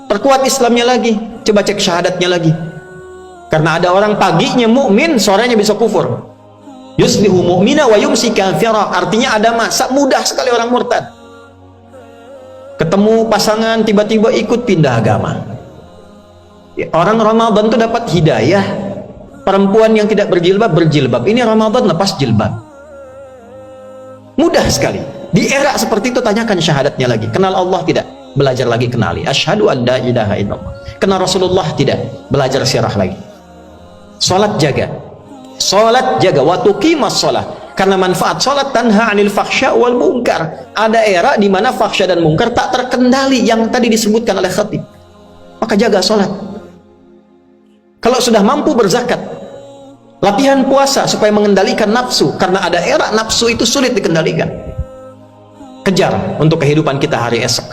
Perkuat Islamnya lagi. Coba cek syahadatnya lagi. Karena ada orang paginya mukmin, sorenya bisa kufur. Yusbihu mu'mina wa yumsi kafira. Artinya ada masa mudah sekali orang murtad. Ketemu pasangan tiba-tiba ikut pindah agama. Orang Ramadan itu dapat hidayah. Perempuan yang tidak berjilbab berjilbab. Ini Ramadan lepas jilbab. Mudah sekali. Di era seperti itu tanyakan syahadatnya lagi. Kenal Allah tidak? Belajar lagi kenali. Asyhadu an la ilaha illallah. Kenal Rasulullah tidak? Belajar sirah lagi. Salat jaga. Salat jaga. Wa tuqimas shalah. Karena manfaat salat tanha 'anil fahsya wal munkar. Ada era di mana fahsya dan munkar tak terkendali yang tadi disebutkan oleh khatib. Maka jaga salat. Kalau sudah mampu berzakat, latihan puasa supaya mengendalikan nafsu, karena ada era nafsu itu sulit dikendalikan. Kejar untuk kehidupan kita hari esok.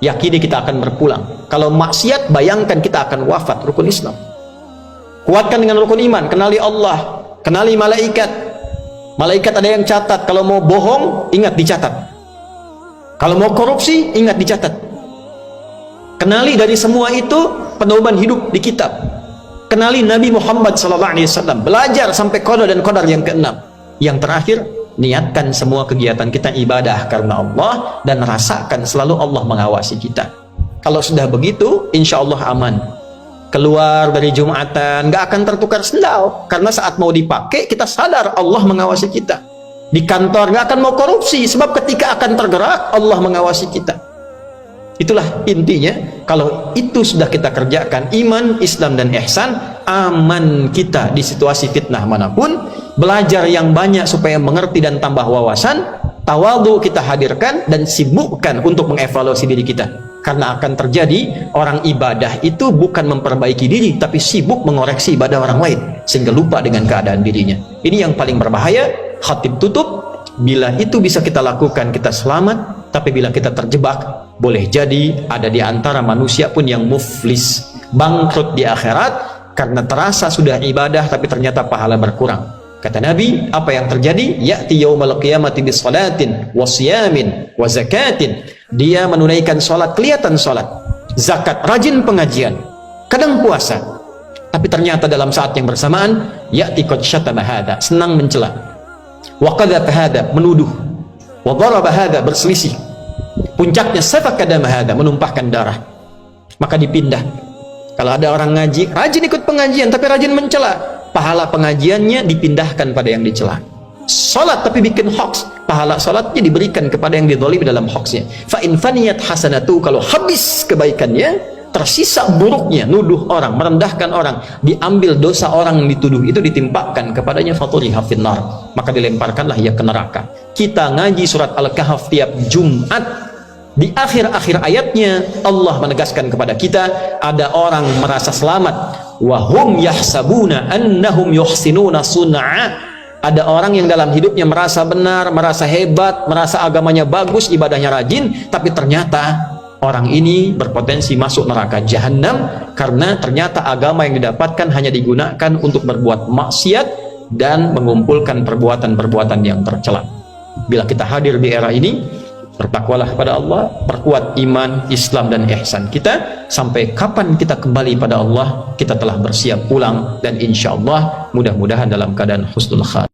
Yakini kita akan berpulang. Kalau maksiat, bayangkan kita akan wafat. Rukun Islam. Kuatkan dengan rukun iman. Kenali Allah, kenali malaikat. Malaikat ada yang catat. Kalau mau bohong, ingat dicatat. Kalau mau korupsi, ingat dicatat. Kenali dari semua itu pedoman hidup di kitab. Kenali Nabi Muhammad SAW. Belajar sampai qadar dan qadar yang keenam. Yang terakhir, niatkan semua kegiatan kita ibadah karena Allah, dan rasakan selalu Allah mengawasi kita. Kalau sudah begitu, insya Allah aman. Keluar dari Jumatan nggak akan tertukar sendal, karena saat mau dipakai kita sadar Allah mengawasi kita. Di kantor nggak akan mau korupsi, sebab ketika akan tergerak Allah mengawasi kita. Itulah intinya. Kalau itu sudah kita kerjakan, iman, Islam dan ihsan, aman kita di situasi fitnah manapun. Belajar yang banyak supaya mengerti dan tambah wawasan. Tawadhu kita hadirkan dan sibukkan untuk mengevaluasi diri kita. Karena akan terjadi orang ibadah itu bukan memperbaiki diri, tapi sibuk mengoreksi ibadah orang lain, sehingga lupa dengan keadaan dirinya. Ini yang paling berbahaya. Khatib tutup, bila itu bisa kita lakukan kita selamat, tapi bila kita terjebak, boleh jadi ada di antara manusia pun yang muflis, bangkrut di akhirat, karena terasa sudah ibadah tapi ternyata pahala berkurang. Kata Nabi, apa yang terjadi? Ya'ti yaumal qiyamati bis salatin wa siyamin wa zakatin. Dia menunaikan salat, kelihatan salat, zakat, rajin pengajian, kadang puasa. Tapi ternyata dalam saat yang bersamaan, ya'ti qad syatama hadza, senang mencela. Wa qadhafa hadza, menuduh. Wa daraba hadza, berselisih. Puncaknya safaka dama hadza, menumpahkan darah. Maka dipindah. Kalau ada orang ngaji, rajin ikut pengajian tapi rajin mencela, pahala pengajiannya dipindahkan pada yang dicela. Salat tapi bikin hoax, pahala salatnya diberikan kepada yang dizalimi dalam hoaxnya. Fa in faniyat hasanatu, kalau habis kebaikannya, tersisa buruknya, nuduh orang, merendahkan orang, diambil dosa orang yang dituduh itu ditimpakan kepadanya, faturiha finnar, maka dilemparkanlah ia ke neraka. Kita ngaji surat Al-Kahf tiap Jumat. Di akhir-akhir ayatnya Allah menegaskan kepada kita, ada orang merasa selamat, wahum yahsabuna annahum yuhsinuna sun'a. Ada orang yang dalam hidupnya merasa benar, merasa hebat, merasa agamanya bagus, ibadahnya rajin, tapi ternyata orang ini berpotensi masuk neraka jahanam, karena ternyata agama yang didapatkan hanya digunakan untuk berbuat maksiat dan mengumpulkan perbuatan-perbuatan yang tercela. Bila kita hadir di era ini, bertakwalah pada Allah, perkuat iman, Islam dan ihsan kita. Sampai kapan kita kembali pada Allah, kita telah bersiap pulang, dan insya Allah mudah-mudahan dalam keadaan husnul khatimah.